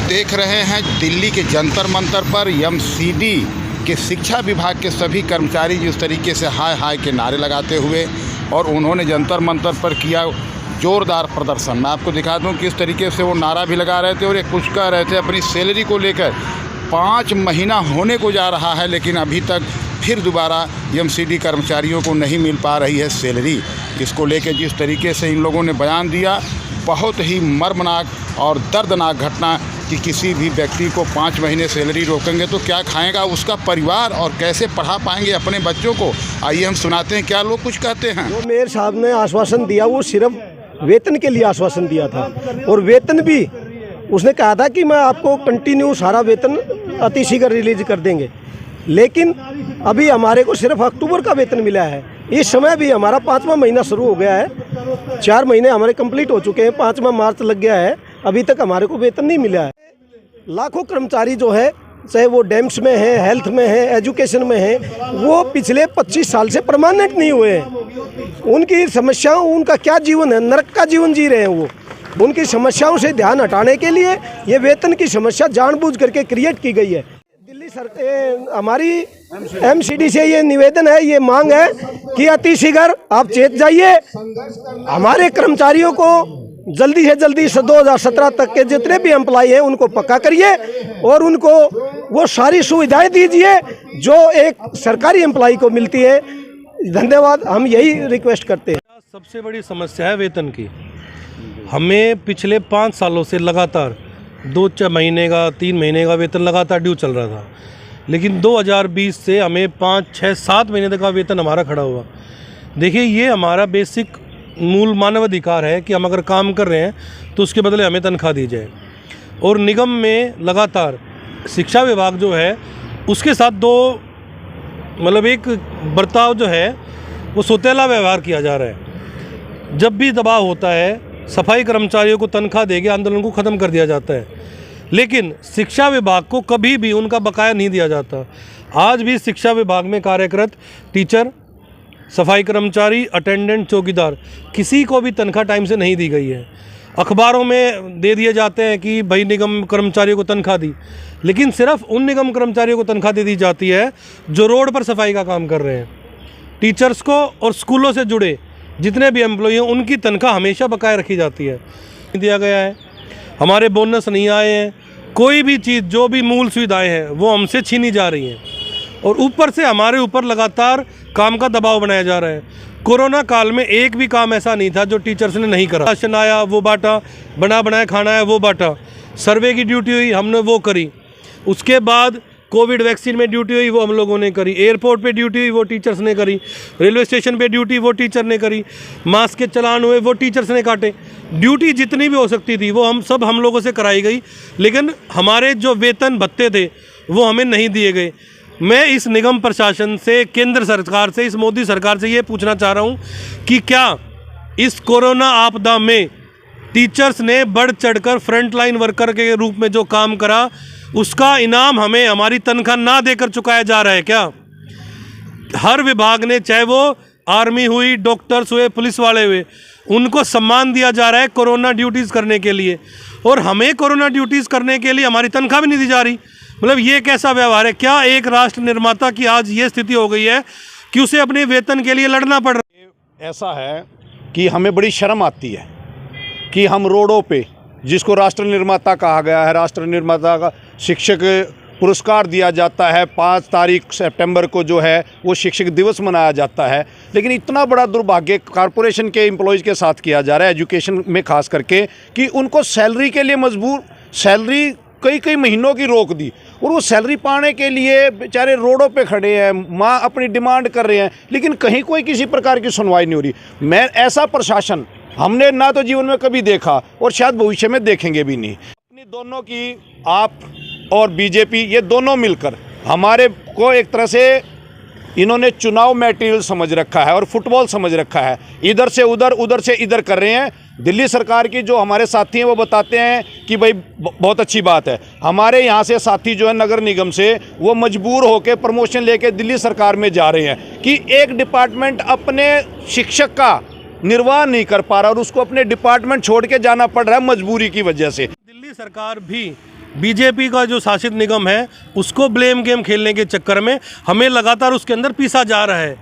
देख रहे हैं दिल्ली के जंतर मंतर पर एमसीडी के शिक्षा विभाग के सभी कर्मचारी जिस तरीके से हाय हाय के नारे लगाते हुए और उन्होंने जंतर मंतर पर किया ज़ोरदार प्रदर्शन। मैं आपको दिखा दूं किस तरीके से वो नारा भी लगा रहे थे और ये कुछ कह रहे थे अपनी सैलरी को लेकर। 5 महीना होने को जा रहा है लेकिन अभी तक फिर दोबारा एमसीडी कर्मचारियों को नहीं मिल पा रही है सैलरी। इसको लेकर जिस तरीके से इन लोगों ने बयान दिया, बहुत ही मर्मनाक और दर्दनाक घटना कि किसी भी व्यक्ति को 5 महीने सैलरी रोकेंगे तो क्या खाएगा उसका परिवार और कैसे पढ़ा पाएंगे अपने बच्चों को। आइए हम सुनाते हैं क्या लोग कुछ कहते हैं। जो मेयर साहब ने आश्वासन दिया वो सिर्फ वेतन के लिए आश्वासन दिया था और वेतन भी उसने कहा था कि मैं आपको कंटिन्यू सारा वेतन अतिशीघ्र रिलीज कर देंगे, लेकिन अभी हमारे को सिर्फ अक्टूबर का वेतन मिला है। इस समय भी हमारा 5वां महीना शुरू हो गया है, 4 महीने हमारे कंप्लीट हो चुके हैं, 5वां मार्च लग गया है, अभी तक हमारे को वेतन नहीं मिला है। लाखों कर्मचारी जो है, चाहे वो डैम्स में है, हेल्थ में है, एजुकेशन में है, वो पिछले 25 साल से परमानेंट नहीं हुए हैं। उनकी समस्याओं, उनका क्या जीवन है, नरक का जीवन जी रहे हैं वो। उनकी समस्याओं से ध्यान हटाने के लिए ये वेतन की समस्या जानबूझ करके क्रिएट की गई है। दिल्ली सरकार, हमारी एमसीडी से ये निवेदन है, ये मांग है कि अतिशीघ्र आप चेत जाइए, हमारे कर्मचारियों को जल्दी से जल्दी 2017 तक के जितने भी एम्प्लॉय हैं उनको पक्का करिए और उनको वो सारी सुविधाएं दीजिए जो एक सरकारी एम्प्लॉय को मिलती है। धन्यवाद, हम यही रिक्वेस्ट करते हैं। सबसे बड़ी समस्या है वेतन की। हमें पिछले 5 सालों से लगातार 2 महीने का, 3 महीने का वेतन लगातार ड्यू चल रहा था, लेकिन 2020 से हमें 5, 6, 7 महीने तक का वेतन हमारा खड़ा हुआ। देखिए, ये हमारा बेसिक मूल मानव अधिकार है कि हम अगर काम कर रहे हैं तो उसके बदले हमें तनख्वाह दी जाए। और निगम में लगातार शिक्षा विभाग जो है उसके साथ एक बर्ताव जो है वो सौतेला व्यवहार किया जा रहा है। जब भी दबाव होता है, सफाई कर्मचारियों को तनख्वाह देके आंदोलन को ख़त्म कर दिया जाता है, लेकिन शिक्षा विभाग को कभी भी उनका बकाया नहीं दिया जाता। आज भी शिक्षा विभाग में कार्यरत टीचर, सफाई कर्मचारी, अटेंडेंट, चौकीदार, किसी को भी तनख्वाह टाइम से नहीं दी गई है। अखबारों में दे दिए जाते हैं कि भाई निगम कर्मचारियों को तनख्वाह दी, लेकिन सिर्फ उन निगम कर्मचारियों को तनख्वाह दे दी जाती है जो रोड पर सफाई का काम कर रहे हैं। टीचर्स को और स्कूलों से जुड़े जितने भी एम्प्लॉई हैं उनकी तनख्वाह हमेशा बकाया रखी जाती है। दिया गया है, हमारे बोनस नहीं आए हैं, कोई भी चीज़ जो भी मूल सुविधाएँ हैं वो हमसे छीनी जा रही हैं और ऊपर से हमारे ऊपर लगातार काम का दबाव बनाया जा रहा है। कोरोना काल में एक भी काम ऐसा नहीं था जो टीचर्स ने नहीं करा। राशन आया वो बांटा, बना बनाया खाना है वो बांटा, सर्वे की ड्यूटी हुई हमने वो करी, उसके बाद कोविड वैक्सीन में ड्यूटी हुई वो हम लोगों ने करी, एयरपोर्ट पे ड्यूटी हुई वो टीचर्स ने करी, रेलवे स्टेशन पे ड्यूटी वो टीचर ने करी, मास्क के चलान हुए वो टीचर्स ने काटे। ड्यूटी जितनी भी हो सकती थी वो हम लोगों से कराई गई, लेकिन हमारे जो वेतन भत्ते थे वो हमें नहीं दिए गए। मैं इस निगम प्रशासन से, केंद्र सरकार से, इस मोदी सरकार से ये पूछना चाह रहा हूँ कि क्या इस कोरोना आपदा में टीचर्स ने बढ़ चढ़कर फ्रंटलाइन वर्कर के रूप में जो काम करा उसका इनाम हमें हमारी तनख्वाह ना देकर चुकाया जा रहा है क्या? हर विभाग ने, चाहे वो आर्मी हुई, डॉक्टर्स हुए, पुलिस वाले हुए, उनको सम्मान दिया जा रहा है कोरोना ड्यूटीज़ करने के लिए, और हमें कोरोना ड्यूटीज़ करने के लिए हमारी तनख्वाह भी नहीं दी जा रही। मतलब ये कैसा व्यवहार है? क्या एक राष्ट्र निर्माता की आज ये स्थिति हो गई है कि उसे अपने वेतन के लिए लड़ना पड़ रहा है? ऐसा है कि हमें बड़ी शर्म आती है कि हम रोडों पे, जिसको राष्ट्र निर्माता कहा गया है, राष्ट्र निर्माता का शिक्षक पुरस्कार दिया जाता है, 5 तारीख सितंबर को जो है वो शिक्षक दिवस मनाया जाता है, लेकिन इतना बड़ा दुर्भाग्य कॉरपोरेशन के एम्प्लॉयज़ के साथ किया जा रहा है, एजुकेशन में खास करके, कि उनको सैलरी के लिए मजबूर, सैलरी कई महीनों की रोक दी और वो सैलरी पाने के लिए बेचारे रोडों पे खड़े हैं, माँ अपनी डिमांड कर रहे हैं, लेकिन कहीं कोई किसी प्रकार की सुनवाई नहीं हो रही। मैं ऐसा प्रशासन हमने ना तो जीवन में कभी देखा और शायद भविष्य में देखेंगे भी नहीं। अपनी दोनों की, आप और बीजेपी, ये दोनों मिलकर हमारे को एक तरह से इन्होंने चुनाव मटेरियल समझ रखा है और फुटबॉल समझ रखा है। इधर से उधर, उधर से इधर कर रहे हैं। दिल्ली सरकार की जो हमारे साथी हैं वो बताते हैं कि भाई बहुत अच्छी बात है। हमारे यहाँ से साथी जो है नगर निगम से, वो मजबूर होकर प्रमोशन लेके दिल्ली सरकार में जा रहे हैं कि एक डिपार्टमेंट अपने शिक्षक का निर्वाह नहीं कर पा रहा और उसको अपने डिपार्टमेंट छोड़ के जाना पड़ रहा है मजबूरी की वजह से। दिल्ली सरकार भी बीजेपी का जो शासित निगम है उसको ब्लेम गेम खेलने के चक्कर में हमें लगातार उसके अंदर पीसा जा रहा है।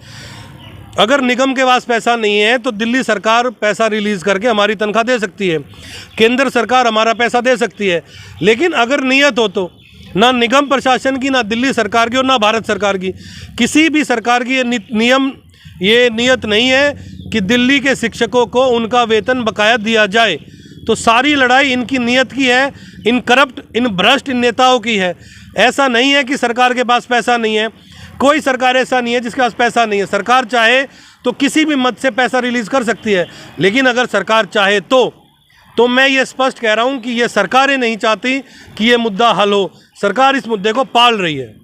अगर निगम के पास पैसा नहीं है तो दिल्ली सरकार पैसा रिलीज़ करके हमारी तनख्वाह दे सकती है, केंद्र सरकार हमारा पैसा दे सकती है, लेकिन अगर नियत हो तो ना निगम प्रशासन की, ना दिल्ली सरकार की और ना भारत सरकार की, किसी भी सरकार की ये नियत नहीं है कि दिल्ली के शिक्षकों को उनका वेतन बकाया दिया जाए। तो सारी लड़ाई इनकी नियत की है, इन करप्ट, इन भ्रष्ट, इन नेताओं की है। ऐसा नहीं है कि सरकार के पास पैसा नहीं है, कोई सरकार ऐसा नहीं है जिसके पास पैसा नहीं है। सरकार चाहे तो किसी भी मद से पैसा रिलीज़ कर सकती है, लेकिन अगर सरकार चाहे तो मैं ये स्पष्ट कह रहा हूँ कि ये सरकारें नहीं चाहती कि ये मुद्दा हल हो, सरकार इस मुद्दे को पाल रही है।